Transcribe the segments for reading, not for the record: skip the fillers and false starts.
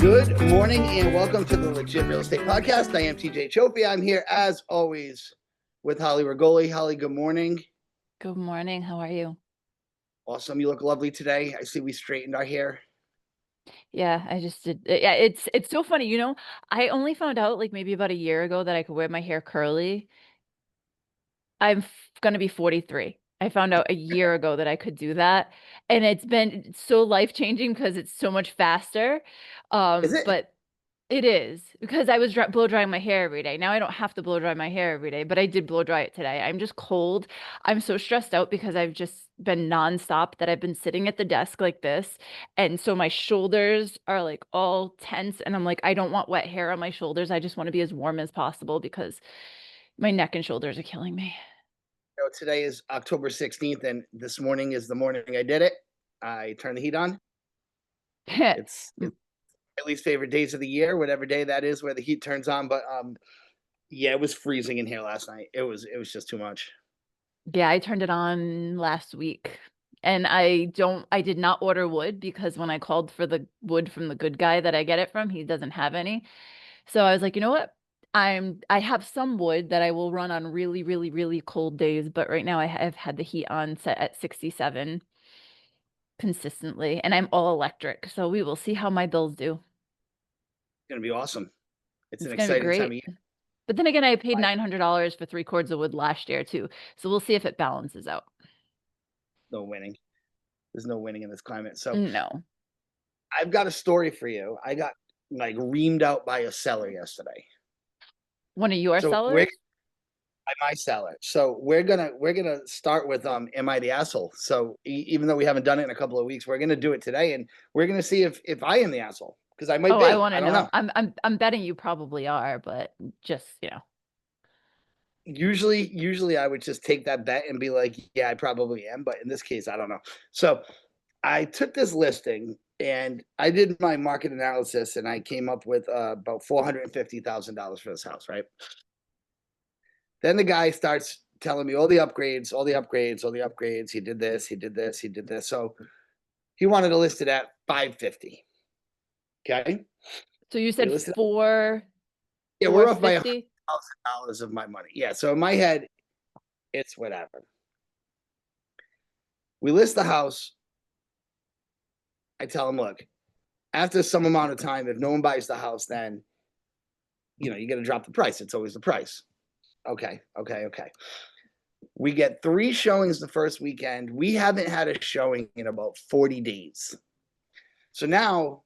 Good morning and welcome to the Legit Real Estate Podcast. I am TJ Ciolfi. I'm here as always with Holly Regoli. Holly, good morning. Good morning. How are you? Awesome. You look lovely today. I see we straightened our hair. Yeah, I just did. Yeah, it's so funny. I only found out like maybe about a year ago that I could wear my hair curly. I'm gonna be 43. I found out a year ago that I could do that, and it's been so life-changing because it's so much faster. Is it? But it is because I was blow drying my hair every day. Now I don't have to blow dry my hair every day, but I did blow dry it today. I'm just cold. I'm so stressed out because I've just been nonstop that I've been sitting at the desk like this. And so my shoulders are like all tense. And I'm like, I don't want wet hair on my shoulders. I just want to be as warm as possible because my neck and shoulders are killing me. Today is October 16th, and this morning is the morning I did it. I turned the heat on. It's my least favorite days of the year, whatever day that is where the heat turns on. But yeah, it was freezing in here last night. It was just too much. Yeah, I turned it on last week. And I did not order wood because when I called for the wood from the good guy that I get it from, he doesn't have any. So I was like, you know what? I have some wood that I will run on really, really, really cold days, but right now I have had the heat on set at 67 consistently, and I'm all electric. So we will see how my bills do. It's gonna be awesome. It's an It's gonna be exciting time of great. year. But then again, I paid $900 for 3 cords of wood last year too. So we'll see if it balances out. No winning. There's no winning in this climate. So No. I've got a story for you. I got like reamed out by a seller yesterday. One of your So we're sellers? by my seller. So we're gonna start with am I the asshole? So even though we haven't done it in a couple of weeks, we're gonna do it today, and we're gonna see if I am the asshole because I might Oh, I be. wanna I don't know. know. I'm betting you probably are, but just, Usually I would just take that bet and be like, yeah, I probably am, but in this case, I don't know. So I took this listing and I did my market analysis and I came up with about $450,000 for this house, right? Then the guy starts telling me all the upgrades, all the upgrades, all the upgrades. He did this, he did this, he did this. So he wanted to list it at 550. Okay. So you We said listed, yeah, we're off by $450? $100,000 of my money. Yeah. So in my head, it's whatever. We list the house. I tell him, look, after some amount of time, if no one buys the house, then you got to drop the price. It's always the price. Okay. We get 3 showings the first weekend. We haven't had a showing in about 40 days. So now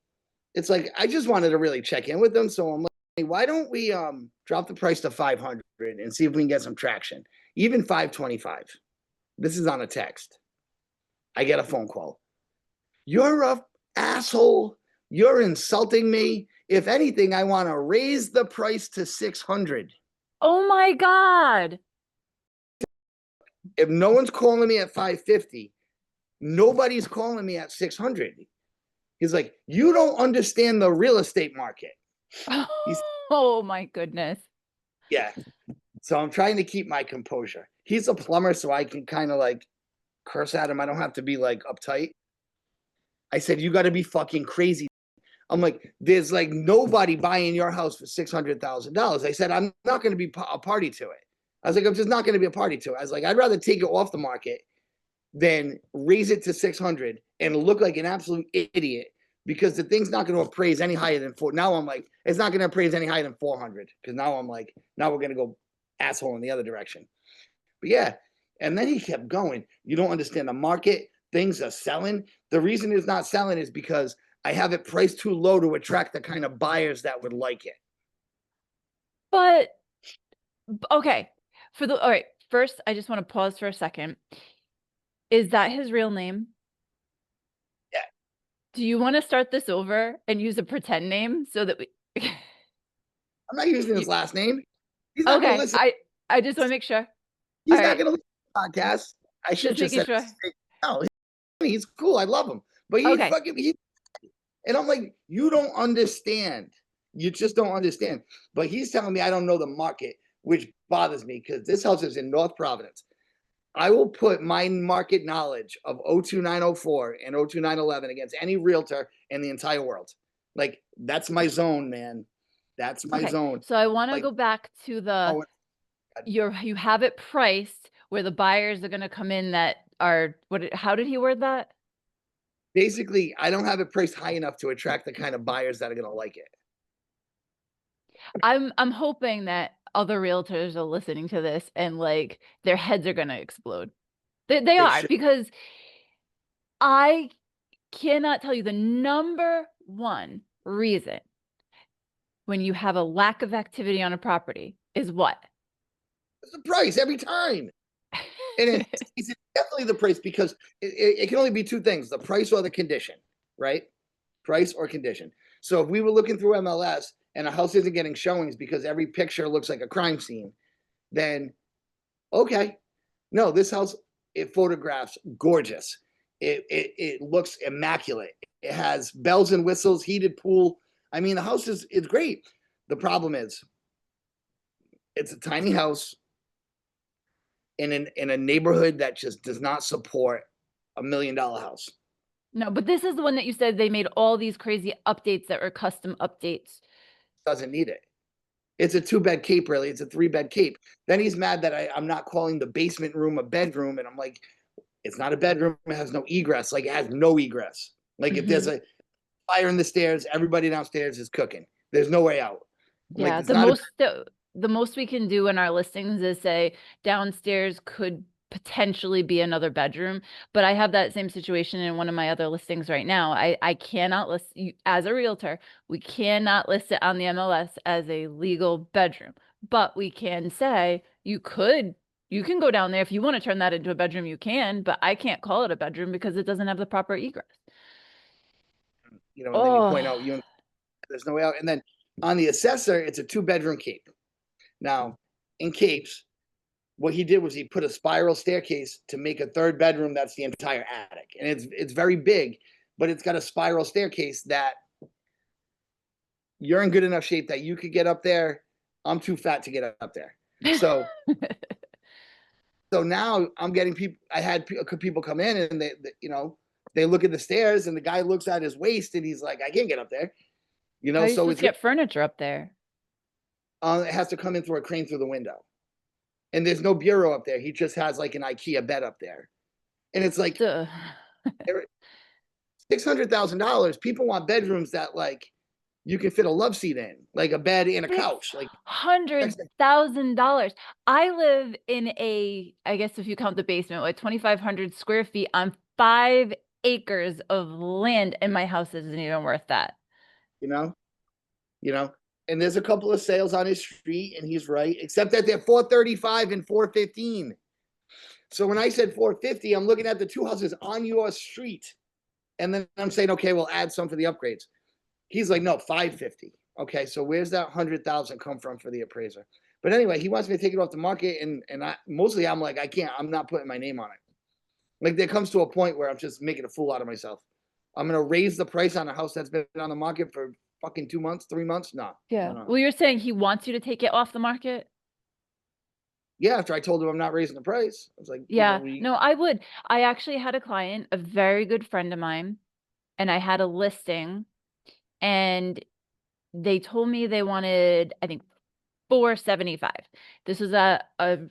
it's like I just wanted to really check in with them. So I'm like, hey, why don't we drop the price to 500 and see if we can get some traction? Even 525. This is on a text. I get a phone call. You're a asshole. You're insulting me. If anything, I want to raise the price to 600. Oh my God. If no one's calling me at 550, nobody's calling me at 600. He's like, you don't understand the real estate market. Oh my goodness. Yeah. So I'm trying to keep my composure. He's a plumber, so I can kind of like curse at him. I don't have to be like uptight. I said, you got to be fucking crazy. I'm like, there's like nobody buying your house for $600,000. I said, I'm not going to be a party to it. I was like, I'm just not going to be a party to it. I was like, I'd rather take it off the market than raise it to 600 and look like an absolute idiot because the thing's not going to appraise any higher than 4. Now I'm like, it's not going to appraise any higher than 400 because now I'm like, now we're going to go asshole in the other direction. But yeah, and then he kept going. You don't understand the market. Things are selling. The reason it's not selling is because I have it priced too low to attract the kind of buyers that would like it. But okay. All right. First, I just want to pause for a second. Is that his real name? Yeah. Do you want to start this over and use a pretend name so that we I'm not using his last name. He's not going to Okay, listen. I just want to make sure. He's not going to listen to the podcast. I should Just just making said, sure. no, he's cool. I love him. But Okay. And I'm like, you don't understand. You just don't understand. But he's telling me I don't know the market, which bothers me because this house is in North Providence. I will put my market knowledge of 02904 and 02911 against any realtor in the entire world. Like, that's my zone, man. That's my Okay, zone. so I wanna Like, go back to the oh, you have it priced where the buyers are gonna come in that are how did he word that? basically, I don't have it priced high enough to attract the kind of buyers that are gonna like it. I'm hoping that other realtors are listening to this and, like, their heads are gonna explode. They They are, should. because I cannot tell you the number one reason when you have a lack of activity on a property is what? It's the price every time. And it's definitely the price because it can only be two things: the price or the condition, right? Price or condition. So if we were looking through MLS and a house isn't getting showings because every picture looks like a crime scene, then okay, no, this house, it photographs gorgeous. It looks immaculate. It has bells and whistles, heated pool. I mean, the house is great. The problem is, it's a tiny house in a neighborhood that just does not support $1 million house. No, but this is the one that you said they made all these crazy updates that were custom updates. Doesn't need it. It's a two-bed cape, really. It's a three-bed cape. Then he's mad that I'm not calling the basement room a bedroom, and I'm like, it's not a bedroom. It has no egress. Like, it has no egress. Like, if there's Mhm. a fire in the stairs, everybody downstairs is cooking. There's no way out. I'm like, Yeah, it's not a the most we can do in our listings is say downstairs could potentially be another bedroom, but I have that same situation in one of my other listings right now. I cannot list you as a realtor, we cannot list it on the MLS as a legal bedroom, but we can say you can go down there if you want to turn that into a bedroom, you can, but I can't call it a bedroom because it doesn't have the proper egress. and then you Oh, point out there's no way out. And then on the assessor, it's a two-bedroom cape. Now, in capes, what he did was he put a spiral staircase to make a third bedroom that's the entire attic. And it's very big, but it's got a spiral staircase that you're in good enough shape that you could get up there. I'm too fat to get up there. So now I'm getting people. I had people come in and they look at the stairs and the guy looks at his waist and he's like, I can't get up there. how are you So supposed it's to get furniture up there? it has to come in through a crane through the window. And there's no bureau up there. He just has like an IKEA bed up there. And it's like Duh. $600,000. People want bedrooms that like you can fit a love seat in, like a bed and a couch. Like $600,000. I live in I guess if you count the basement, like 2,500 square feet on 5 acres of land, and my house isn't even worth that. you know, you know. And there's a couple of sales on his street, and he's right, except that they're 435 and 415. So when I said 450, I'm looking at the two houses on your street, and then I'm saying, okay, we'll add some for the upgrades. He's like, no, 550. Okay, so where's that 100,000 come from for the appraiser? But anyway, he wants me to take it off the market, and mostly I'm like, I can't. I'm not putting my name on it. Like, there comes to a point where I'm just making a fool out of myself. I'm gonna raise the price on a house that's been on the market for fucking 2 months, 3 months. No, no, Yeah. no. Well, you're saying he wants you to take it off the market? Yeah, after I told him I'm not raising the price, I was like, Yeah. we No, I would. I actually had a client, a very good friend of mine, and I had a listing, and they told me they wanted, I think, 475. This was a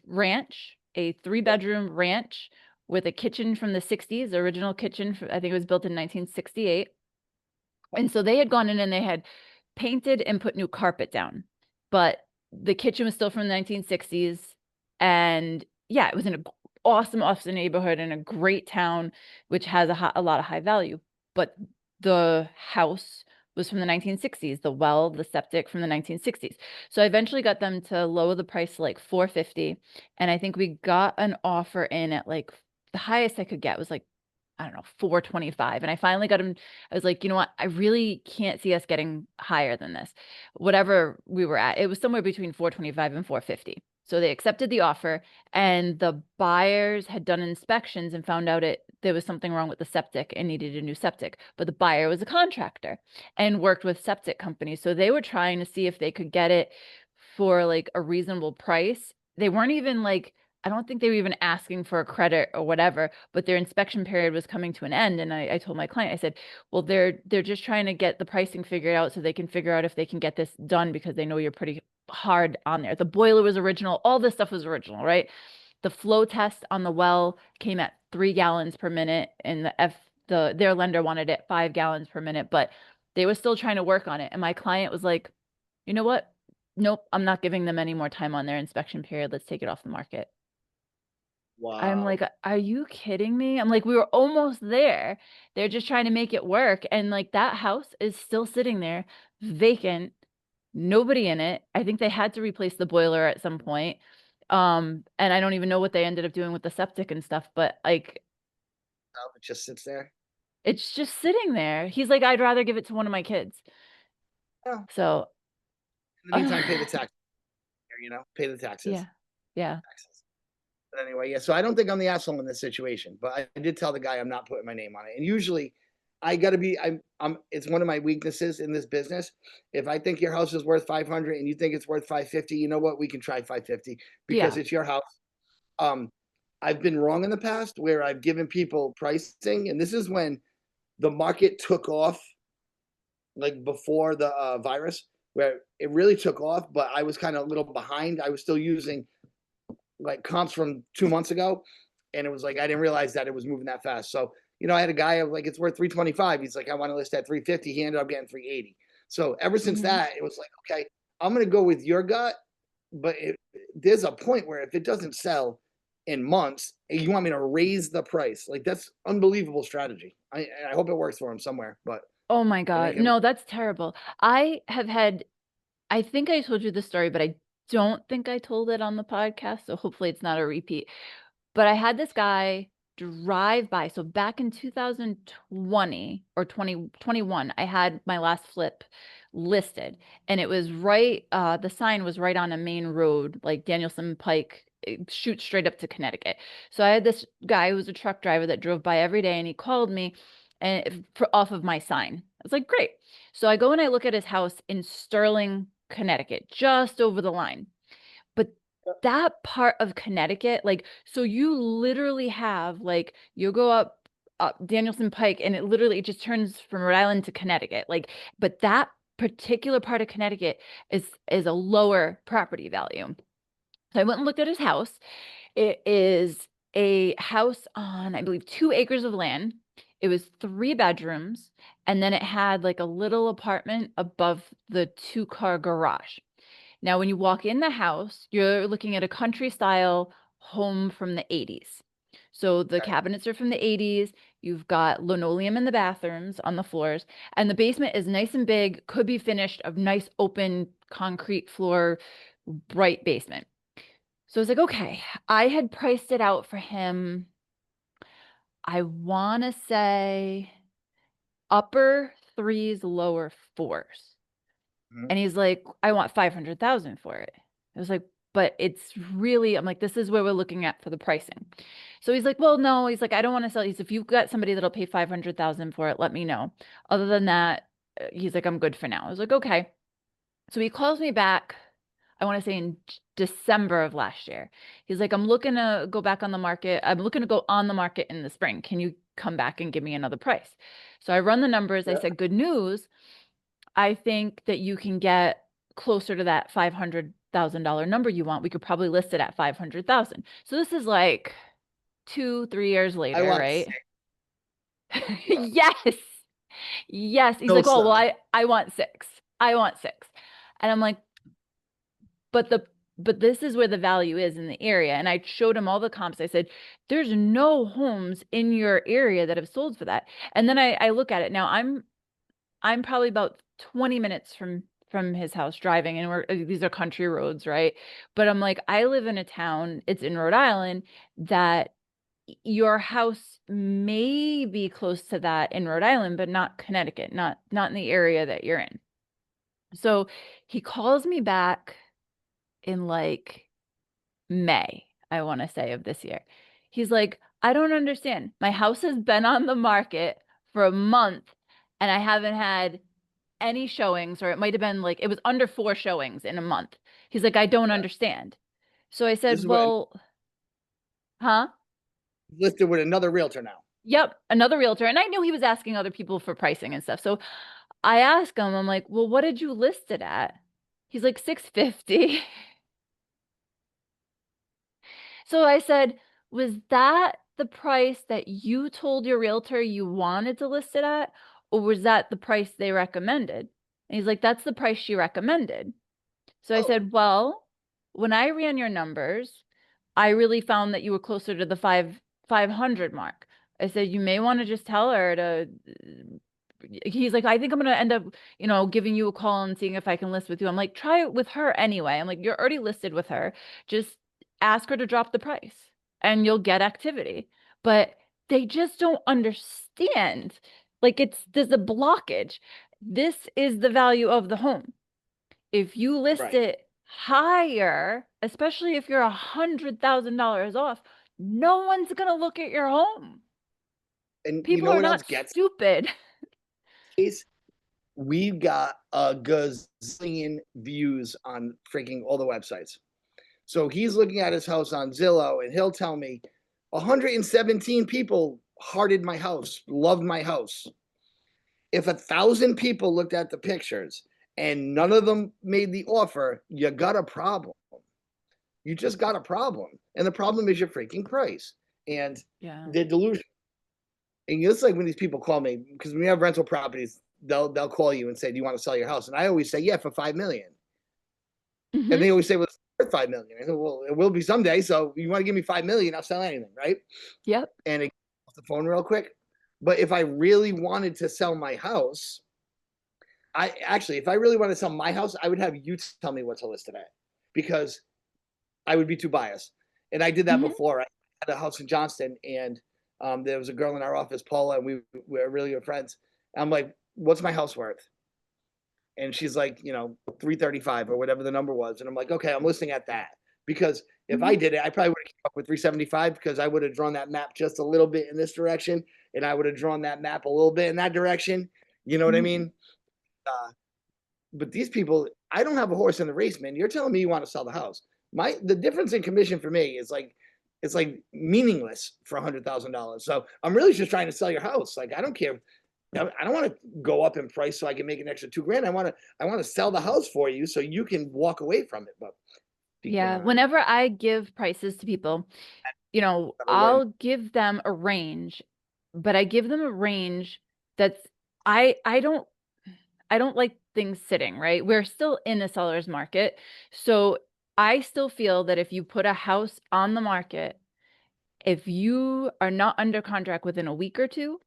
ranch, a 3-bedroom ranch with a kitchen from the 60s, original kitchen, I think it was built in 1968. And so they had gone in and they had painted and put new carpet down, but the kitchen was still from the 1960s. And yeah, it was in an awesome neighborhood in a great town, which has a lot of high value. But the house was from the 1960s, the well, the septic from the 1960s. So I eventually got them to lower the price to like 450. And I think we got an offer in at like the highest I could get was like, I don't know, 425. And I finally got him. I was like, you know what? I really can't see us getting higher than this. Whatever we were at, it was somewhere between 425 and 450. So they accepted the offer, and the buyers had done inspections and found out there was something wrong with the septic and needed a new septic. But the buyer was a contractor and worked with septic companies. So they were trying to see if they could get it for like a reasonable price. They weren't even like I don't think they were even asking for a credit or whatever, but their inspection period was coming to an end. And I told my client, I said, well, they're just trying to get the pricing figured out so they can figure out if they can get this done because they know you're pretty hard on there. The boiler was original, all this stuff was original, right? The flow test on the well came at 3 gallons per minute, and their lender wanted it 5 gallons per minute, but they were still trying to work on it. And my client was like, you know what? Nope, I'm not giving them any more time on their inspection period. Let's take it off the market. I'm Wow. like, are you kidding me? I'm like, we were almost there. They're just trying to make it work. And like that house is still sitting there vacant, nobody in it. I think they had to replace the boiler at some point. And I don't even know what they ended up doing with the septic and stuff, but like Oh, it just sits there. it's just sitting there. He's like, I'd rather give it to one of my kids. Oh, So in the meantime, pay the tax. Pay the yeah. taxes. Yeah. Taxes. But anyway, yeah. So I don't think I'm the asshole in this situation, but I did tell the guy I'm not putting my name on it. And usually, I got to be. I'm. It's one of my weaknesses in this business. If I think your house is worth 500 and you think it's worth 550, you know what? We can try 550 because Yeah. it's your house. Um, I've been wrong in the past where I've given people pricing, and this is when the market took off, like before the virus, where it really took off, but I was kind of a little behind. I was still using like comps from 2 months ago, and it was like I didn't realize that it was moving that fast. So I had a guy of like it's worth 325. He's like, I want to list at 350. He ended up getting 380. So ever since Hmm. that, it was like, okay, I'm gonna go with your gut, but there's a point where if it doesn't sell in months, you want me to raise the price. Like that's unbelievable strategy. I hope it works for him somewhere, but Oh my to God. make him No, that's terrible. I have had, I think I told you the story, but I don't think I told it on the podcast. So hopefully it's not a repeat. But I had this guy drive by. So back in 2020 or 2021, I had my last flip listed, and it was right, the sign was right on a main road, like Danielson Pike, shoot straight up to Connecticut. So I had this guy who was a truck driver that drove by every day, and he called me and off of my sign. I was like, great. So I go and I look at his house in Sterling, Connecticut, just over the line. But that part of Connecticut, like, so you literally have like you go up Danielson Pike, and it literally just turns from Rhode Island to Connecticut. Like, but that particular part of Connecticut is a lower property value. So I went and looked at his house. It is a house on, I believe, 2 acres of land. It was 3 bedrooms, and then it had like a little apartment above the 2-car garage. Now, when you walk in the house, you're looking at a country style home from the 80s. So the okay. cabinets are from the 80s. You've got linoleum in the bathrooms on the floors, and the basement is nice and big, could be finished, of nice open concrete floor, bright basement. So I was like, okay, I had priced it out for him. I want to say upper threes, lower fours. Mhm. And he's like, I want 500,000 for it. I was like, but it's really, I'm like, this is where we're looking at for the pricing. So he's like, well, no, he's like, I don't want to sell. He's, if you've got somebody that'll pay 500,000 for it, let me know. Other than that, he's like, I'm good for now. I was like, okay. So he calls me back, I want to say in December of last year. He's like, I'm looking to go back on the market. I'm looking to go on the market in the spring. Can you come back and give me another price? So I run the numbers. I Yeah. said, good news. I think that you can get closer to that $500,000 number you want. We could probably list it at 500,000. So this is like 2, 3 years I later, want right? six. Yeah. Yes. Yes. He's No like, oh, well, sir. I want six. I want six. And I'm like, but this is where the value is in the area. And I showed him all the comps. I said, there's no homes in your area that have sold for that. And then I look at it now. I'm probably about 20 minutes from his house driving, and these are country roads, right? But I'm like, I live in a town, it's in Rhode Island, that your house may be close to that in Rhode Island, but not Connecticut, not in the area that you're in. So he calls me back in like May, I want to say, of this year. He's like, I don't understand. My house has been on the market for a month, and I haven't had any showings, or it might have been like it was under 4 showings in a month. He's like, I don't Yeah. understand. So I This said, is what well, Huh? Listed with another realtor now. Yep, another realtor. And I knew he was asking other people for pricing and stuff. So I asked him, I'm like, well, what did you list it at? He's like 650. So I said, was that the price that you told your realtor you wanted to list it at? Or was that the price they recommended? And he's like, that's the price she recommended. So I Oh, said, well, when I ran your numbers, I really found that you were closer to the 500 mark. I said, you may want to just tell her to, he's like, I think I'm going to end up, giving you a call and seeing if I can list with you. I'm like, try it with her anyway. I'm like, you're already listed with her. Just ask her to drop the price and you'll get activity. But they just don't understand. Like there's a blockage. This is the value of the home. If you list right. it higher, especially if you're $100,000 off, no one's going to look at your home. And you People know are what else not gets stupid. case? We've got a gazillion views on freaking all the websites. So he's looking at his house on Zillow and he'll tell me 117 people hearted my house, loved my house. If 1,000 people looked at the pictures and none of them made the offer, you got a problem. You just got a problem. And the problem is your freaking price. And Yeah. the delusion. And it's like when these people call me, because when you have rental properties, they'll call you and say, do you want to sell your house? And I always say, yeah, for 5 million. And Hmm. they always say, well, it's worth 5 million. I said, well, it will be someday. So you want to give me 5 million, I'll sell anything, right? Yep. And it off the phone real quick. But if I really wanted to sell my house, if I really wanted to sell my house, I would have you tell me what to list it at because I would be too biased. And I did that Hmm. before. I had a house in Johnston, and there was a girl in our office, Paula, and we were really good friends. I'm like, what's my house worth? And she's like, 335 or whatever the number was. And I'm like, okay, I'm listing at that. Because if I Hmm. did it, I probably would have come up with 375 because I would have drawn that map just a little bit in this direction. And I would have drawn that map a little bit in that direction. You know what I Hmm. mean? But these people, I don't have a horse in the race, man. You're telling me you want to sell the house. The difference in commission for me is like it's like meaningless for $100,000. So I'm really just trying to sell your house. Like I don't care. I don't want to go up in price so I can make an extra $2,000. I want to sell the house for you so you can walk away from it. But Yeah. Whenever I give prices to people, gotta learn. I'll give them a range, but I give them a range that's I don't like things sitting, right? We're still in a seller's market. So I still feel that if you put a house on the market, if you are not under contract within a week or two,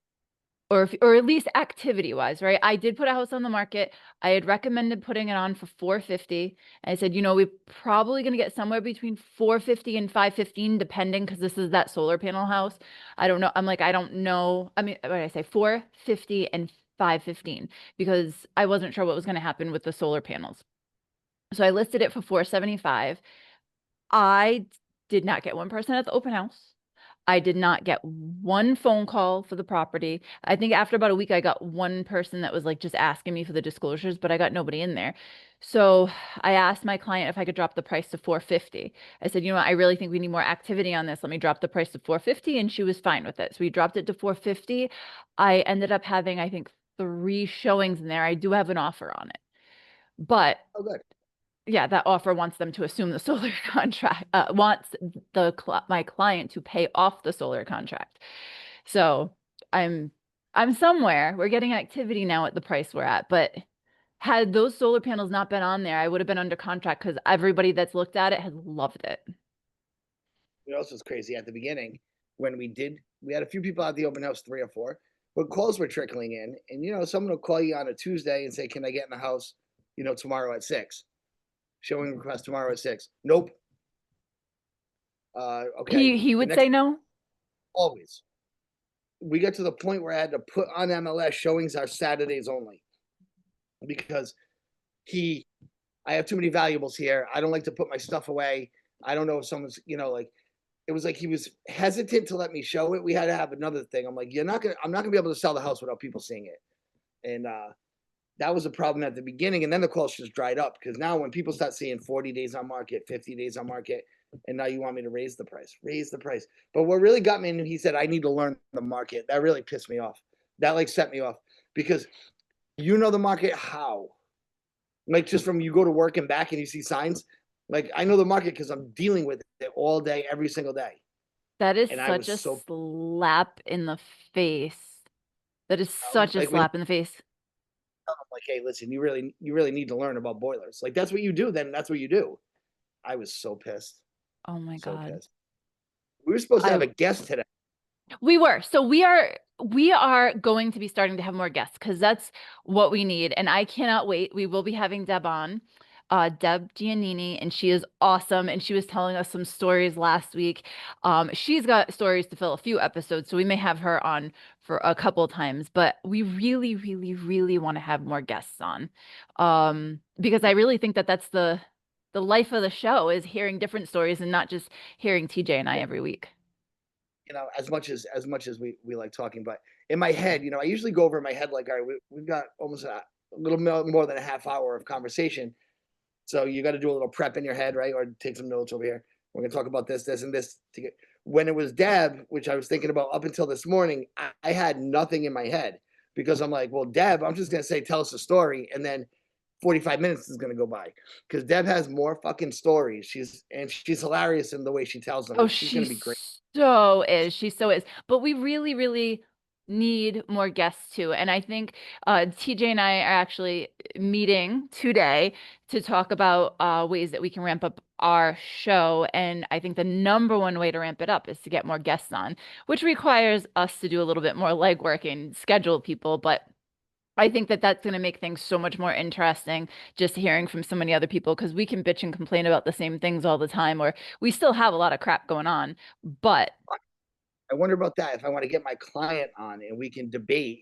or at least activity wise, right? I did put a house on the market. I had recommended putting it on for 450. I said, we're probably going to get somewhere between 450 and 515, depending, because this is that solar panel house. I don't know. I'm like, I don't know. I mean, what did I say? 450 and 515, because I wasn't sure what was going to happen with the solar panels. So I listed it for 475. I did not get one person at the open house. I did not get one phone call for the property. I think after about a week, I got one person that was like just asking me for the disclosures, but I got nobody in there. So I asked my client if I could drop the price to 450. I said, I really think we need more activity on this. Let me drop the price to 450. And she was fine with it. So we dropped it to 450. I ended up having, I think, 3 showings in there. I do have an offer on it. But Oh, good. yeah, that offer wants them to assume the solar contract, wants my client to pay off the solar contract. So I'm I'm somewhere. We're getting activity now at the price we're at, but had those solar panels not been on there, I would have been under contract because everybody that's looked at it has loved it. What else was crazy at the beginning when we had a few people at the open house, 3 or 4, but calls were trickling in. And, someone will call you on a Tuesday and say, can I get in the house, tomorrow at 6? Showing request tomorrow at 6. Nope. Okay. He The would next, say no. always. We got to the point where I had to put on MLS showings are Saturdays only because I have too many valuables here. I don't like to put my stuff away. I don't know if someone's, like, it was like he was hesitant to let me show it. We had to have another thing. I'm like, I'm not gonna be able to sell the house without people seeing it. And that was a problem at the beginning. And then the calls just dried up because now when people start seeing 40 days on market, 50 days on market, And now you want me to raise the price. But what really got me, and he said, I need to learn the market. That really pissed me off. That like set me off because you know the market how? Like just from you go to work and back and you see signs. Like I know the market because I'm dealing with it all day, every single day. That is And I was such a so slap in the face. That is such a like when slap in the face. I'm like, hey, listen, you really need to learn about boilers. Like that's what you do, then that's what you do. I was so pissed. Oh my So God. pissed. We were supposed to I have a guest today. We were. So we are going to be starting to have more guests because that's what we need. And I cannot wait. We will be having Deb on, Deb Giannini, and she is awesome. And she was telling us some stories last week. She's got stories to fill a few episodes, so we may have her on for a couple times, but we really, really, really want to have more guests on. Because I really think that that's the life of the show is hearing different stories and not just hearing TJ and I Yeah. every week. You know, as much as we like talking, but in my head, I usually go over in my head like, all right, we've got almost a little more than a half hour of conversation. So you got to do a little prep in your head, right? Or take some notes over here. We're gonna talk about this, this, and this. To get when it was Deb, which I was thinking about up until this morning, I had nothing in my head because I'm like, well, Deb, I'm just gonna say, tell us a story, and then 45 minutes is gonna go by because Deb has more fucking stories. She's hilarious in the way she tells them. Oh, She's gonna be great. She so is. But we really, really need more guests too. And I think TJ and I are actually meeting today to talk about ways that we can ramp up our show. And I think the number one way to ramp it up is to get more guests on, which requires us to do a little bit more legwork and schedule people. But I think that that's going to make things so much more interesting just hearing from so many other people because we can bitch and complain about the same things all the time, or we still have a lot of crap going on. But I wonder about that. If I want to get my client on and we can debate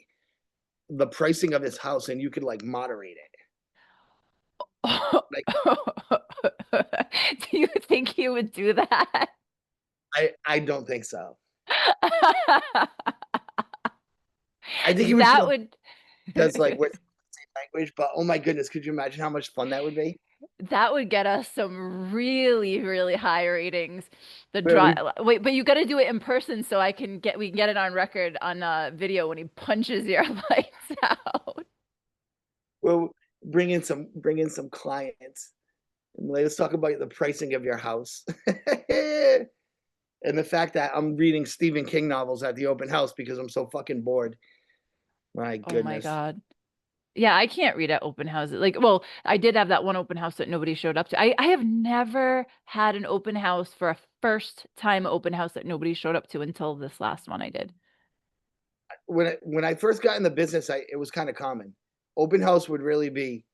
the pricing of his house and you could like moderate it. Like do you think he would do that? I don't think so. I think he would That show would because like we're the same language, but oh my goodness, could you imagine how much fun that would be? that would get us some really, really high ratings. The Where dry we wait, but you got to do it in person so we can get it on record on video when he punches your lights out. will bring in some clients and let's talk about the pricing of your house. And the fact that I'm reading Stephen King novels at the open house because I'm so fucking bored. My Oh my goodness. God. Yeah, I can't read at open houses. Like, well, I did have that one open house that nobody showed up to. I have never had an open house for a first time open house that nobody showed up to until this last one I did. When I first got in the business, it was kind of common. Open house would really be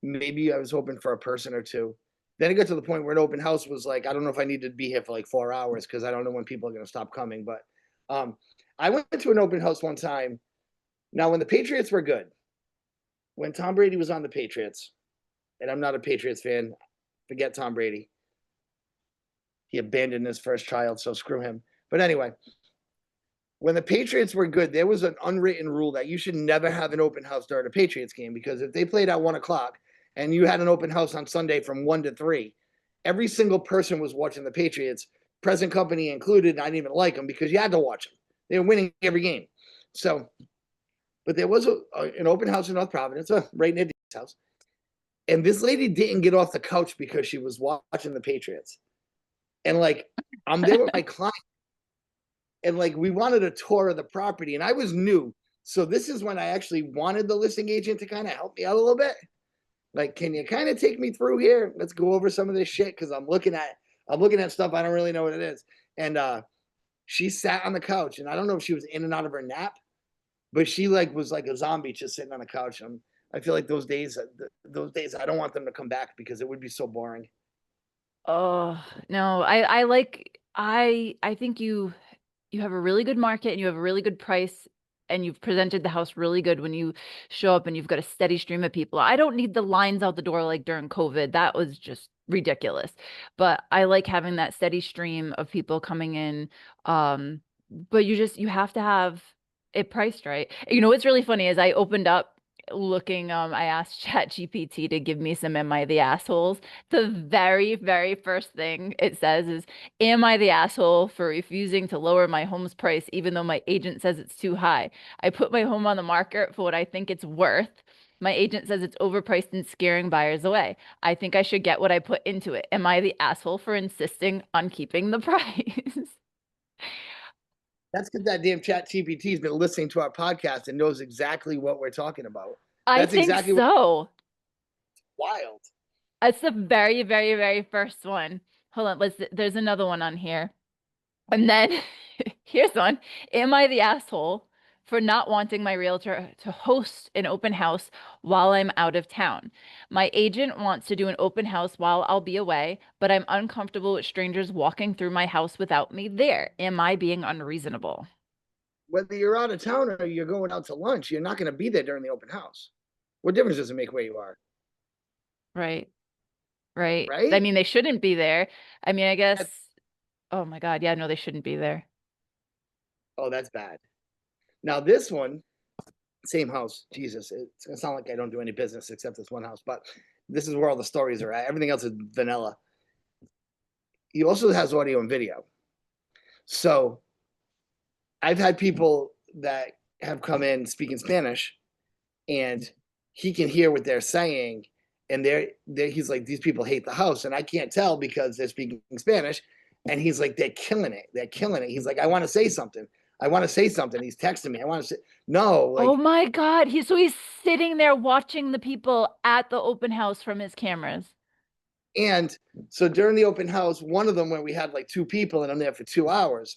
maybe I was hoping for a person or two. Then it got to the point where an open house was like, I don't know if I need to be here for like 4 hours because I don't know when people are going to stop coming. But I went to an open house one time. Now, when the Patriots were good, when Tom Brady was on the Patriots, and I'm not a Patriots fan, forget Tom Brady. He abandoned his first child, so screw him. But anyway, when the Patriots were good, there was an unwritten rule that you should never have an open house during a Patriots game because if they played at 1 o'clock and you had an open house on Sunday from 1 to 3, every single person was watching the Patriots, present company included. I didn't even like them because you had to watch them. They were winning every game. So, but there was an open house in North Providence, right near the house. And this lady didn't get off the couch because she was watching the Patriots. And like, I'm there with my client and like we wanted a tour of the property and I was new. So this is when I actually wanted the listing agent to kind of help me out a little bit. Like, can you kind of take me through here? Let's go over some of this shit because I'm looking at stuff I don't really know what it is. And she sat on the couch and I don't know if she was in and out of her nap, but she like was like a zombie just sitting on the couch. I feel like those days I don't want them to come back because it would be so boring. Oh, no, I think you have a really good market and you have a really good price and you've presented the house really good when you show up and you've got a steady stream of people. I don't need the lines out the door like during COVID. That was just ridiculous. But I like having that steady stream of people coming in. But you have to have it priced right. You know what's really funny is I opened up looking, I asked ChatGPT to give me some Am I the Assholes. The very, very first thing it says is, Am I the asshole for refusing to lower my home's price even though my agent says it's too high? I put my home on the market for what I think it's worth. My agent says it's overpriced and scaring buyers away. I think I should get what I put into it. Am I the asshole for insisting on keeping the price? That's because that damn Chat GPT has been listening to our podcast and knows exactly what we're talking about. I That's think exactly what's so. wild. It's the very, very, very first one. Hold on, there's another one on here. And then here's one. Am I the asshole for not wanting my realtor to host an open house while I'm out of town? My agent wants to do an open house while I'll be away, but I'm uncomfortable with strangers walking through my house without me there. Am I being unreasonable? Whether you're out of town or you're going out to lunch, you're not going to be there during the open house. What difference does it make where you are? Right. Right. I Right? mean, they shouldn't be there. I mean, I guess, That's, oh my God. Yeah, no, they shouldn't be there. oh, that's bad. Now, this one, same house. Jesus, it's going to sound like I don't do any business except this one house, but this is where all the stories are at. Everything else is vanilla. He also has audio and video. So I've had people that have come in speaking Spanish and he can hear what they're saying. And he's like, these people hate the house. And I can't tell because they're speaking Spanish. And he's like, they're killing it. They're killing it. He's like, I want to say something. I want to say something. He's texting me. I want to say, no, Oh like, my God. He's sitting there watching the people at the open house from his cameras. and so during the open house, one of them where we had like two people and I'm there for 2 hours,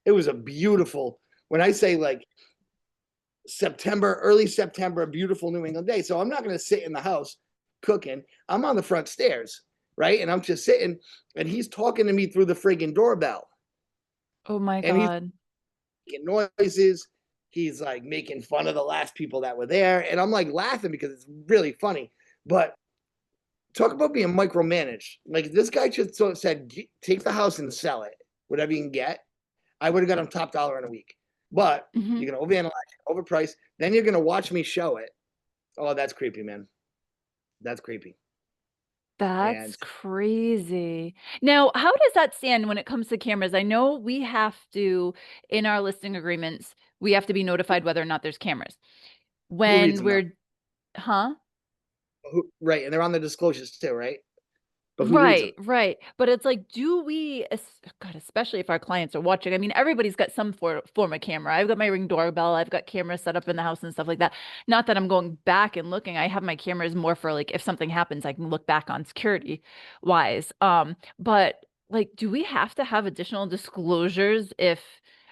it was a beautiful, when I say like September, early September, a beautiful New England day. So I'm not going to sit in the house cooking. I'm on the front stairs, right? And I'm just sitting and he's talking to me through the friggin' doorbell. Oh my And he's God. making noises. He's like making fun of the last people that were there. And I'm like laughing because it's really funny. But talk about being micromanaged. Like this guy just said, take the house and sell it, whatever you can get. I would have got him top dollar in a week. But Hmm. you're going to overanalyze, overprice. Then you're going to watch me show it. Oh, that's creepy, man. That's creepy. That's And crazy. Now, how does that stand when it comes to cameras? I know we have to, in our listing agreements, we have to be notified whether or not there's cameras. who reads When them though? we're, huh? Right. And they're on the disclosures too, right? But who reads them? Right, right. But it's like, do we, God, especially if our clients are watching, I mean, everybody's got some form of camera. I've got my Ring doorbell, I've got cameras set up in the house and stuff like that. Not that I'm going back and looking. I have my cameras more for like if something happens, I can look back on security wise. But like, do we have to have additional disclosures if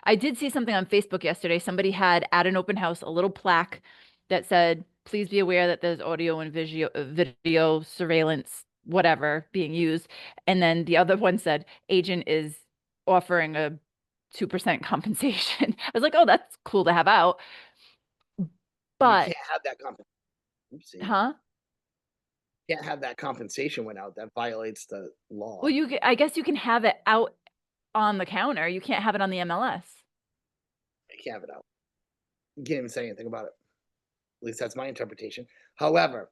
I did see something on Facebook yesterday? Somebody had at an open house a little plaque that said, please be aware that there's audio and video surveillance, whatever, being used. And then the other one said, agent is offering a 2% compensation. I was like, oh, that's cool to have out. You But, can't have that compensation. Oopsie. huh? Can't have that compensation went out. That violates the Well, law. I guess you can have it out on the counter. You can't have it on the MLS. You can't have it out. You can't even say anything about it. At least that's my interpretation. However,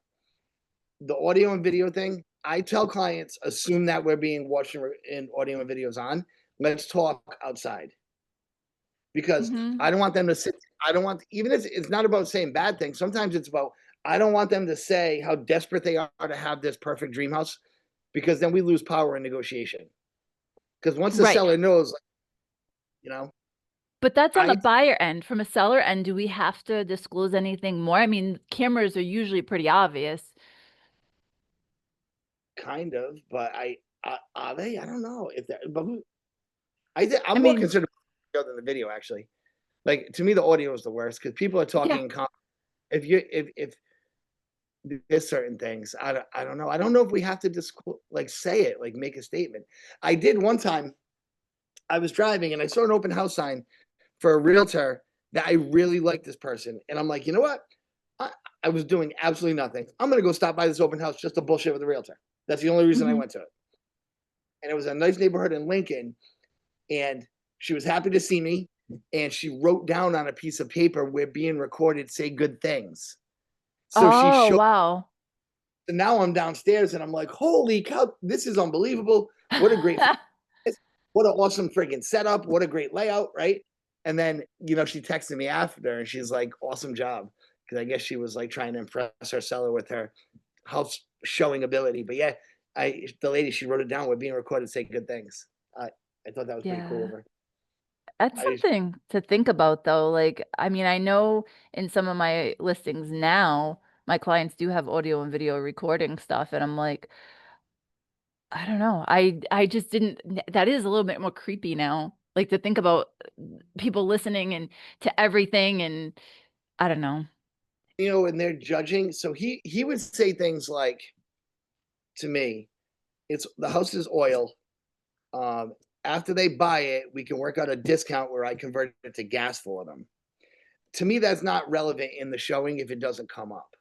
the audio and video thing, I tell clients, assume that we're being watched in audio and videos on. Let's talk outside. Because Hmm. I don't want them to sit. I don't want, even if it's not about saying bad things, sometimes it's about, I don't want them to say how desperate they are to have this perfect dream house because then we lose power in negotiation. Because once the Right. seller knows, like, you know, But that's on the I buyer end. From a seller end, do we have to disclose anything more? I mean, cameras are usually pretty obvious. kind of, but are they? I don't know if that, but who, I I'm more mean, concerned about the audio than the video actually. Like to me, the audio is the worst because people are yeah. talking. If you if there's certain things. I don't know. I don't know if we have to just like say it, like make a statement. I did one time. I was driving and I saw an open house sign for a realtor that I really liked this person, and I'm like, you know what? I, I was doing absolutely nothing. I'm gonna go stop by this open house just to bullshit with the realtor. That's the only reason I Hmm. went to it. And it was a nice neighborhood in Lincoln, and she was happy to see me, and she wrote down on a piece of paper, "We're being recorded. Say good things." So she Oh, showed. wow. And now I'm downstairs and I'm like, holy cow, this is unbelievable. What a great, what an awesome friggin' setup. What a great layout, right? And then, she texted me after and she's like, awesome job. Because I guess she was like trying to impress her seller with her house showing ability. But yeah, the lady, she wrote it down. We're being recorded, say good things. I thought that was pretty cool of Yeah. her. That's I something to think about though. Like, I mean, I know in some of my listings now, my clients do have audio and video recording stuff, and I'm like, I don't know. I just didn't that is a little bit more creepy now. Like to think about people listening and to everything and I don't know. and they're judging. So he would say things like to me, it's the house is oil. Um, After they buy it, we can work out a discount where I convert it to gas for them. To me, that's not relevant in the showing if it doesn't come up.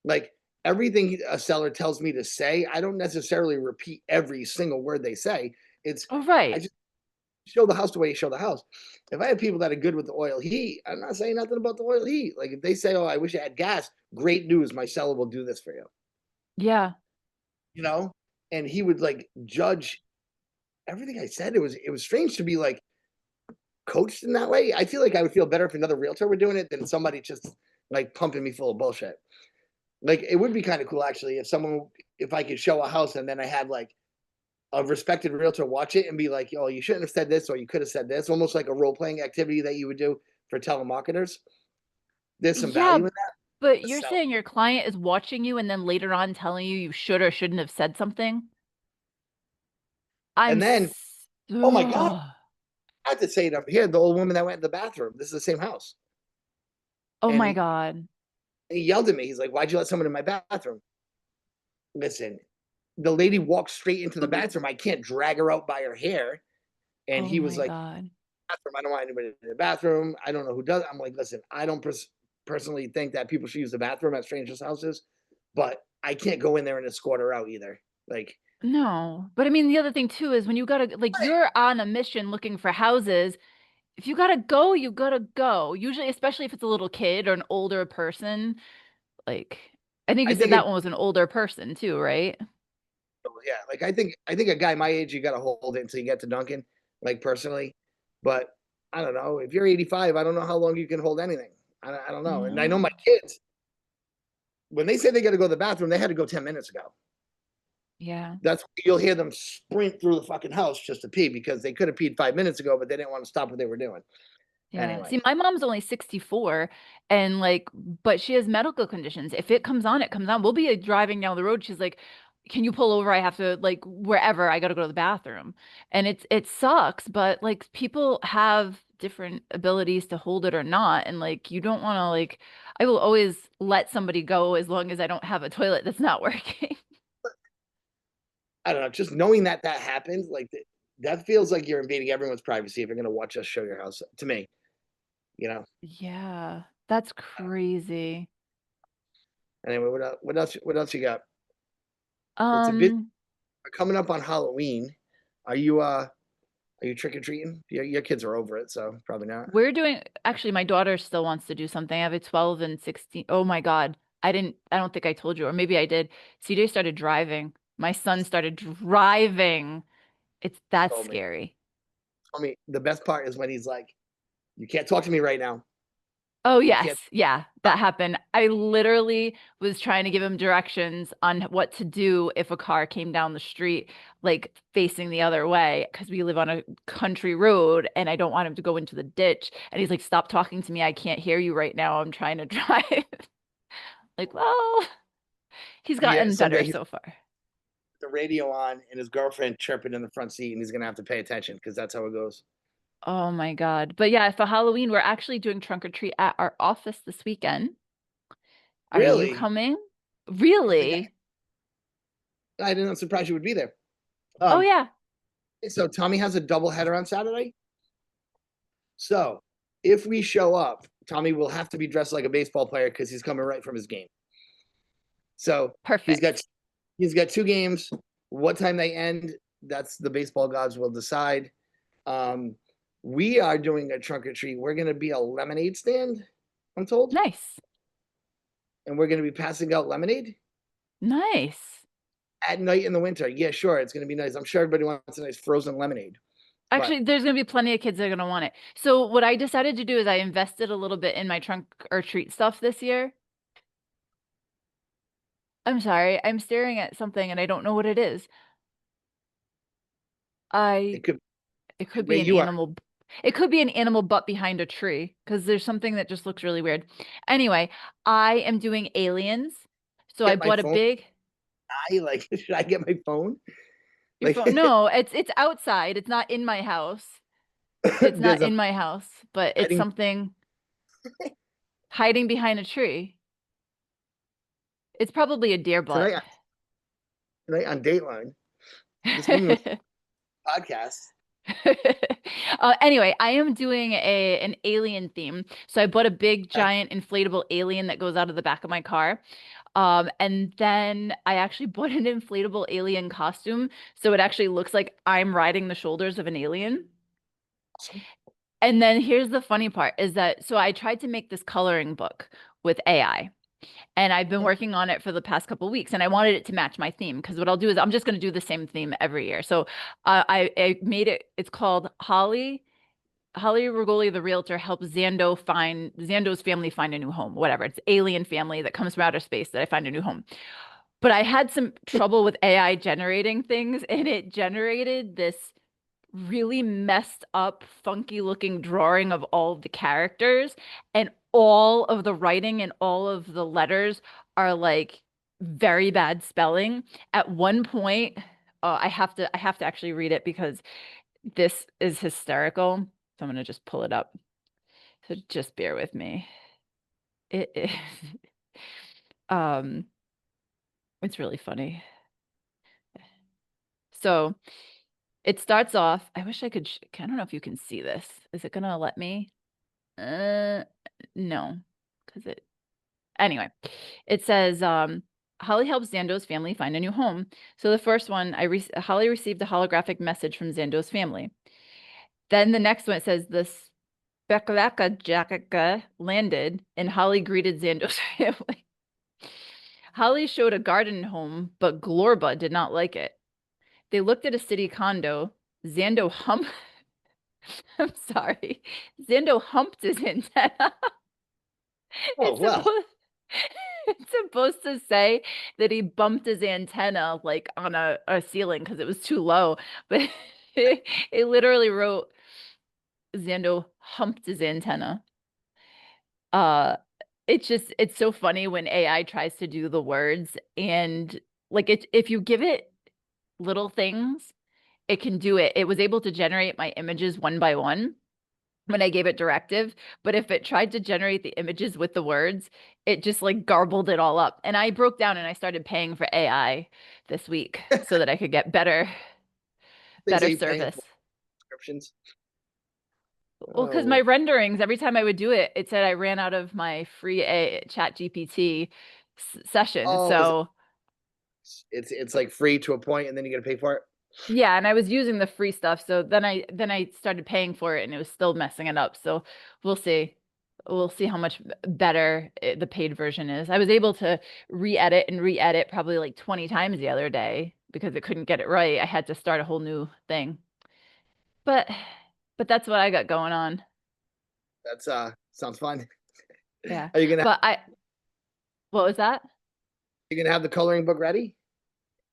Like everything a seller tells me to say, I don't necessarily repeat every single word they say. It's Oh, I right. just show the house the way you show the house. If I have people that are good with the oil heat, I'm not saying nothing about the oil heat. Like if they say, "Oh, I wish I had gas," great news, my seller will do this for you. Yeah. You know, and he would like judge everything I said. It was strange to be like coached in that way. I feel like I would feel better if another realtor were doing it than somebody just like pumping me full of bullshit. Like it would be kind of cool actually if I could show a house and then I had like a respected realtor watch it and be like, "Oh, you shouldn't have said this, or you could have said this," almost like a role playing activity that you would do for telemarketers. There's some Yeah, value in that. but The you're sell. saying your client is watching you and then later on telling you you should or shouldn't have said something? I'm And then, s oh my God, Ugh. I had to say it up here. The old woman that went in the bathroom. This is the same house. Oh And my he, God. he yelled at me. He's like, "Why'd you let someone in my bathroom?" Listen, the lady walked straight into the bathroom. I can't drag her out by her hair. And Oh he was my like, God. bathroom. I don't want anybody in the bathroom. I don't know who does. I'm like, listen, I don't personally think that people should use the bathroom at strangers' houses, but I can't go in there and escort her out either. Like, No. But I mean, the other thing too is when you gotta, like, you're on a mission looking for houses. If you gotta go, you gotta go. Usually, especially if it's a little kid or an older person. Like, I think I you said think, that one was an older person too, right? yeah, like I think a guy my age, you got to hold it until you get to Duncan, like personally. But I don't know. If you're 85, I don't know how long you can hold anything. I don't know. And I know my No. kids, when they say they got to go to the bathroom, they had to go 10 minutes ago. Yeah. That's you'll hear them sprint through the fucking house just to pee because they could have peed 5 minutes ago, but they didn't want to stop what they were doing. Yeah. Anyway, See, my mom's only 64 and like, but she has medical conditions. If it comes on, it comes on. We'll be driving down the road. She's like, can you pull over? I have to like wherever I got to go to the bathroom. And it sucks, but like people have different abilities to hold it or not. And like, you don't want to like, I will always let somebody go as long as I don't have a toilet that's not working. I don't know. Just knowing that that happened, like that feels like you're invading everyone's privacy if you're going to watch us show your house. To me, you know. Yeah, that's crazy. Anyway, what else? What else? What else you got? It's a bit Um, coming up on Halloween. Are you trick or treating? Your kids are over it, so probably not. we're doing actually my daughter still wants to do something. I have a 12 and 16. Oh my God. I don't think I told you, or maybe I did. CJ started driving. My son started driving. That's Told me. scary. Told me the best part is when he's like, "You can't talk to me right now. Oh, You yes. can't." Yeah, that happened. I literally was trying to give him directions on what to do if a car came down the street, like facing the other way, because we live on a country road and I don't want him to go into the ditch. And he's like, stop talking to me. I can't hear you right now. I'm trying to drive. Like, well, he's Yeah, gotten someday better he's so far. got the radio on and his girlfriend chirping in the front seat, and he's gonna have to pay attention because that's how it goes. Oh my God. But yeah, for Halloween, we're actually doing trunk or treat at our office this weekend. Are you Really? coming? I think Really? I didn't. I'm surprised you would be there. Oh, Um, yeah. so Tommy has a double header on Saturday. So if we show up, Tommy will have to be dressed like a baseball player because he's coming right from his game. So he's got Perfect. he's got two games. What time they end, that's the baseball gods will decide. Um, we are doing a trunk or treat. We're going to be a lemonade stand, I'm told. Nice. and we're gonna be passing out lemonade Nice. at night in the winter. Yeah, sure, it's gonna be nice. I'm sure everybody wants a nice frozen lemonade, but Actually, there's gonna be plenty of kids that are gonna want it. So what I decided to do is I invested a little bit in my trunk or treat stuff this year. I'm sorry, I'm staring at something and I don't know what it is. I it could It could where be an you are. animal. It could be an animal butt behind a tree because there's something that just looks really weird. Anyway, I am doing aliens. So I Get my bought a phone. big I like. Should I get my phone? your Like, phone. No, it's outside. It's not in my house. It's not there's a in my house, but it's hiding something hiding behind a tree. It's probably a deer butt. tonight. Tonight on Dateline. This woman was on a podcast. Anyway, I am doing an alien theme. So I bought a big giant inflatable alien that goes out of the back of my car. And then I actually bought an inflatable alien costume, so it actually looks like I'm riding the shoulders of an alien. Awesome. And then here's the funny part is that so I tried to make this coloring book with AI. And I've been working on it for the past couple weeks, and I wanted it to match my theme because what I'll do is I'm just going to do the same theme every year. So I made it. It's called Holly Regoli, the realtor, helps Zando's family find a new home. Whatever, it's alien family that comes from outer space that I find a new home. But I had some trouble with AI generating things, and it generated this really messed up, funky looking drawing of all of the characters, and all of the writing and all of the letters are like very bad spelling. At one point, I have to actually read it because this is hysterical. So I'm gonna just pull it up. So just bear with me. It is um it's really funny. So it starts off. I wish I could. I don't know if you can see this. Is it gonna let me? Uh, no, because it. Anyway, it says Holly helps Zando's family find a new home. So the first one, Holly received a holographic message from Zando's family. Then the next one it says the Spekalaka Jackaka landed, and Holly greeted Zando's family. Holly showed a garden home, but Glorba did not like it. They looked at a city condo. Zando humped. I'm sorry. Zando humped his antenna. Oh It's well. supposed it's supposed to say that he bumped his antenna like on a ceiling because it was too low, but it literally wrote Zando humped his antenna. Uh it's so funny when AI tries to do the words and like if you give it little things, it can do it. It was able to generate my images one by one when I gave it directive, but if it tried to generate the images with the words, it just like garbled it all up. And I broke down and I started paying for AI this week so that I could get Things that better you paying service. for subscriptions. Well, because my Oh, renderings, every time I would do it, it said I ran out of my free chat GPT session. oh, is So it's like free to a point, and then you got to pay for it. yeah, and I was using the free stuff. So then I started paying for it and it was still messing it up. So we'll see. We'll see how much better the paid version is. I was able to re-edit and re-edit probably like 20 times the other day because it couldn't get it right. I had to start a whole new thing. But but that's what I got going on. That's sounds fun. Yeah. Are But what was that? you gonna have the coloring book ready?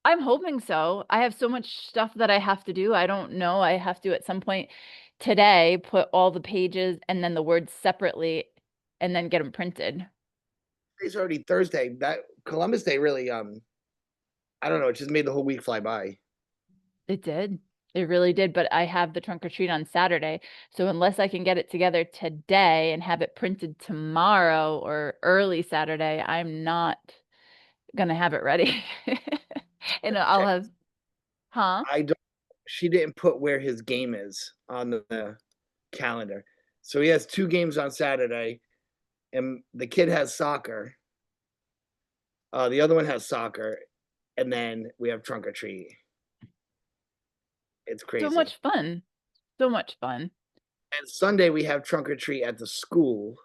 I'm hoping so. I have so much stuff that I have to do. I don't know. I have to at some point today put all the pages and then the words separately and then get them printed. It's already Thursday. That Columbus Day really I don't know, it just made the whole week fly by. It did. It really did. But I have the trunk or treat on Saturday. So unless I can get it together today and have it printed tomorrow or early Saturday, I'm not gonna have it ready. And I'll Check. have, huh? I don't She didn't put where his game is on the calendar. So he has two games on Saturday, and the kid has soccer. The other one has soccer, and then we have trunk or treat. It's So crazy. much fun. So much fun. And Sunday we have trunk or treat at the school,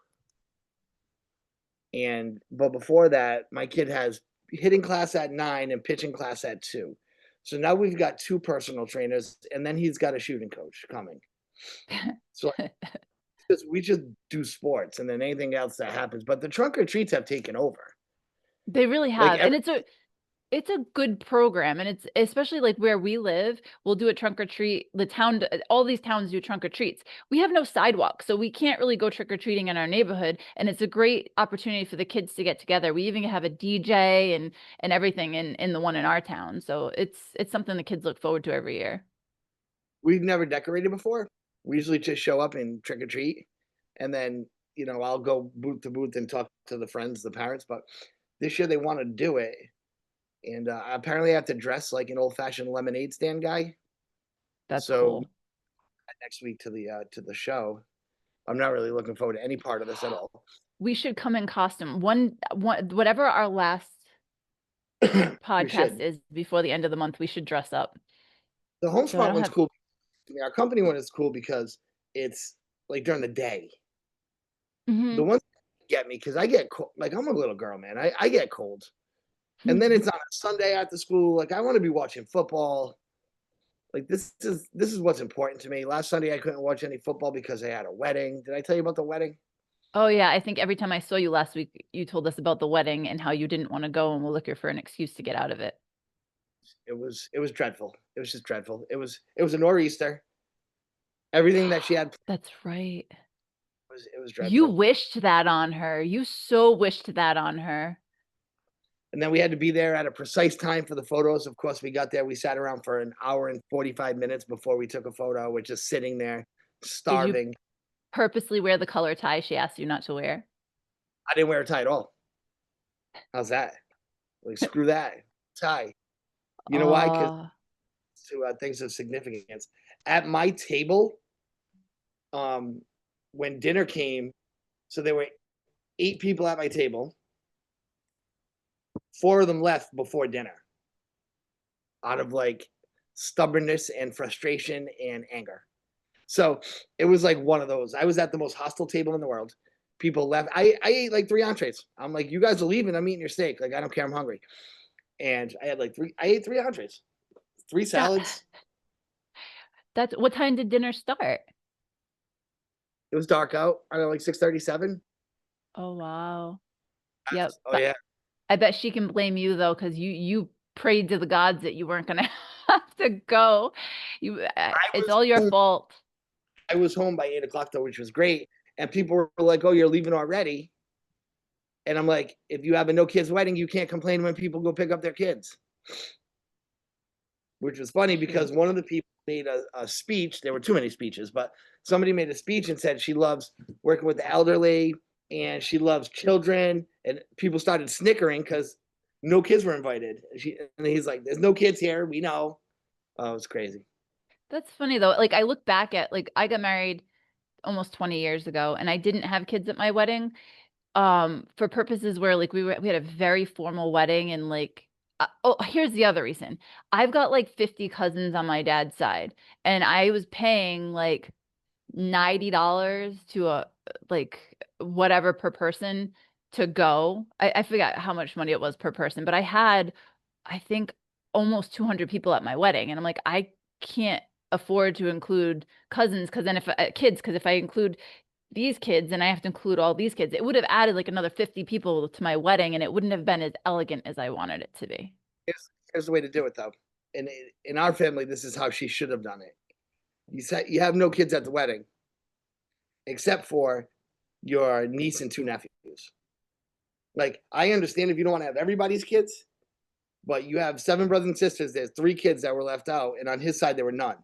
but before that, my kid has hitting class at 9 and pitching class at 2. So now we've got 2 personal trainers, and then he's got a shooting coach coming. So we just do sports and then anything else that happens. But the trunk or treats have taken over. They really Like have, and it's a good program, and it's especially like where we live, we'll do a trunk or treat. The town, all these towns do trunk or treats. We have no sidewalk, so we can't really go trick or treating in our neighborhood, and it's a great opportunity for the kids to get together. We even have a DJ and everything in the one in our town, so it's something the kids look forward to every year. we've never decorated before. We usually just show up and trick or treat, and then I'll go booth to booth and talk to the friends, the parents. But this year they want to do it, and apparently I have to dress like an old fashioned lemonade stand guy. That's So cool. next week to the show. I'm not really looking forward to any part of this at all. We should come in costume. Whatever our last We podcast should. is before the end of the month, we should dress up. The So I HomeSmart don't one's have. cool. I mean, our company one is cool because it's like during the day. The Mhm. ones that get me because I get cold. Like I'm a little girl, man. I get cold, and then it's on a Sunday after school. Like I want to be watching football. Like this is what's important to me. Last Sunday I couldn't watch any football because I had a wedding. Did I tell you about the wedding? Oh yeah, I think every time I saw you last week, you told us about the wedding and how you didn't want to go and we're looking for an excuse to get out of it. It was dreadful. It was just dreadful. It was a nor'easter. Everything that she had That's right. it was You dreadful. wished that on her. You so wished that on her. And then we had to be there at a precise time for the photos. Of course, we got there. We sat around for an hour and 45 minutes before we took a photo. We're just sitting there, Did you starving. purposely wear the color tie she asked you not to wear? I didn't wear a tie at all. How's that? Like, screw that tie. You know why? Because Oh, to things of significance. At my table, um, when dinner came, so there were 8 people at my table. 4 of them left before dinner out of like stubbornness and frustration and anger. So it was like one of those. I was at the most hostile table in the world. People left. I ate like 3 entrees. I'm like, you guys are leaving. I'm eating your steak. Like, I don't care. I'm hungry. And I had like I ate 3 entrees, 3 salads. that that's what time did dinner start? It was dark out. I don't know, like 6:37. Oh wow. Yep. Oh But yeah. I bet she can blame you though, because you prayed to the gods that you weren't gonna have to go. I It's was all your home, fault. I was home by 8 o'clock though, which was great. And people were like, "Oh, you're leaving already?" And I'm like, "If you have a no kids wedding, you can't complain when people go pick up their kids." Which was funny True. because one of the people made a speech. There were too many speeches, but somebody made a speech and said she loves working with the elderly and she loves children. And people started snickering because no kids were invited. And he's like, "There's no kids here. We know." Oh, it was crazy. That's funny though. Like I look back at like I got married almost 20 years ago and I didn't have kids at my wedding. For purposes where like we had a very formal wedding and like oh, here's the other reason. I've got like 50 cousins on my dad's side and I was paying like $90 to a like whatever per person to go. I forgot how much money it was per person, but I had I think almost 200 people at my wedding and I'm like I can't afford to include cousins because then if kids because if I include these kids and I have to include all these kids, it would have added like another 50 people to my wedding and it wouldn't have been as elegant as I wanted it to be. Here's the way to do it, though. And in our family, this is how she should have done it. You said you have no kids at the wedding, except for your niece and 2 nephews. Like, I understand if you don't want to have everybody's kids, but you have 7 brothers and sisters. There's 3 kids that were left out, and on his side there were none.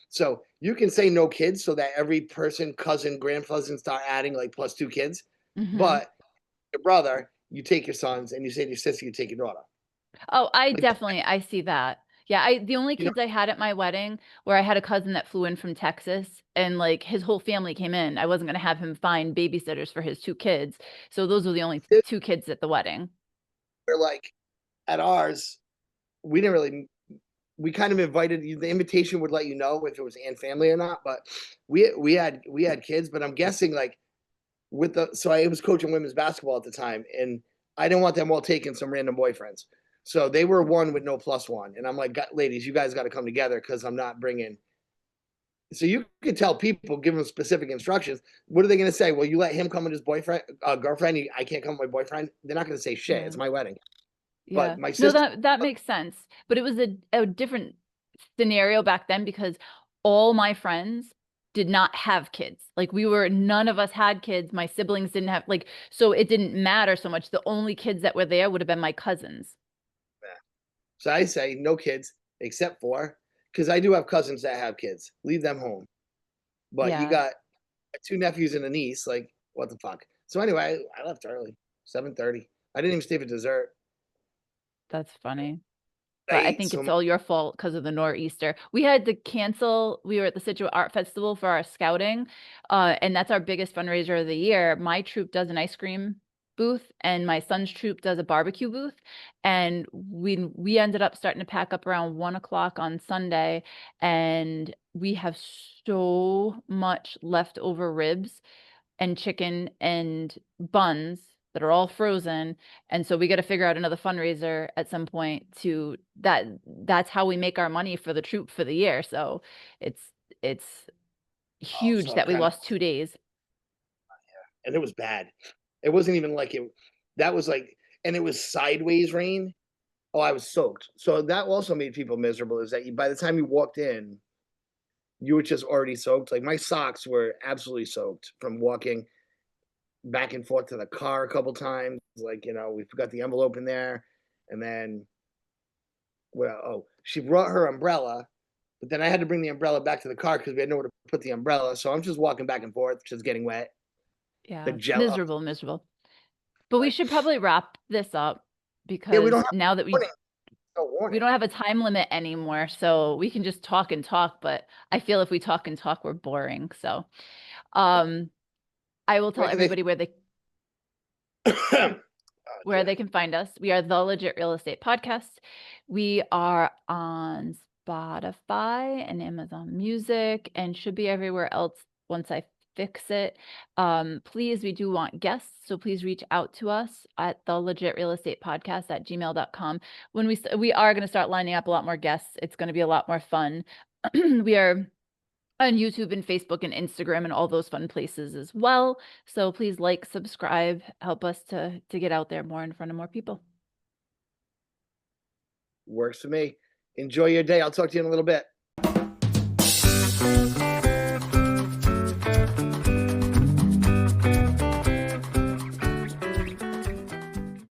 So you can say no kids, so that every person, cousin, grandcousin, start adding like plus 2 kids. Hmm. But your brother, you take your sons, and you say to your sister, you take your daughter. Oh, Like, I see that. Yeah, I the only you know, kids I had at my wedding where I had a cousin that flew in from Texas and like his whole family came in. I wasn't gonna have him find babysitters for his 2 kids. So those were the only 2 kids at the wedding. we're like at ours, we didn't really. We kind of invited you. The invitation would let you know if it was and family or not. But we had kids. But I'm guessing like so I was coaching women's basketball at the time, and I didn't want them all taking some random boyfriends. So they were one with no plus one, and I'm like, ladies, you guys got to come together because I'm not bringing. So you could tell people, give them specific instructions. What are they going to say? Well, you let him come with his boyfriend, girlfriend. I can't come with my boyfriend. They're not going to say shit. Yeah. It's my wedding. Yeah. But my No, sister, that makes sense. But it was a different scenario back then because all my friends did not have kids. Like none of us had kids. My siblings didn't have so it didn't matter so much. The only kids that were there would have been my cousins. so I say no kids except for, because I do have cousins that have kids. Leave them home. But you Yeah, got two nephews and a niece. Like, what the fuck? So anyway, I left early, 7:30. I didn't even stay for dessert. that's funny. I But I ate think so it's much. all your fault because of the nor'easter. We had to cancel. We were at the Situate Art Festival for our scouting, and that's our biggest fundraiser of the year. My troop does an ice cream booth, and my son's troop does a barbecue booth. And we ended up starting to pack up around 1 o'clock on Sunday, and we have so much leftover ribs and chicken and buns that are all frozen. And so we got to figure out another fundraiser at some point that's how we make our money for the troop for the year. So it's huge So I'm that we kind of, lost 2 days. and it was bad. It wasn't even like it. That was like, and it was sideways rain. Oh, I was soaked. So that also made people miserable. Is that by the time you walked in, you were just already soaked. Like my socks were absolutely soaked from walking back and forth to the car a couple times. Like, we forgot the envelope in there. And then, well, she brought her umbrella, but then I had to bring the umbrella back to the car because we had nowhere to put the umbrella. So I'm just walking back and forth, just getting wet. The Yeah, gel. miserable. But we Like, should probably wrap this up yeah, we don't because have now that warning. No we warning. don't have a time limit anymore, so we can just talk and talk, but I feel if we talk and talk, we're boring. So, um, I will tell Where do they? everybody Oh, where dear. they can find us. We are the Legit Real Estate Podcast. We are on Spotify and Amazon Music and should be everywhere else once I fix it. Please, we do want guests, so please reach out to us at the Legit Real Estate Podcast at gmail.com. When we are going to start lining up a lot more guests, it's going to be a lot more fun. We are on YouTube and Facebook and Instagram and all those fun places as well. So please like, subscribe, help us to get out there more in front of more people. Works for me. Enjoy your day. I'll talk to you in a little bit.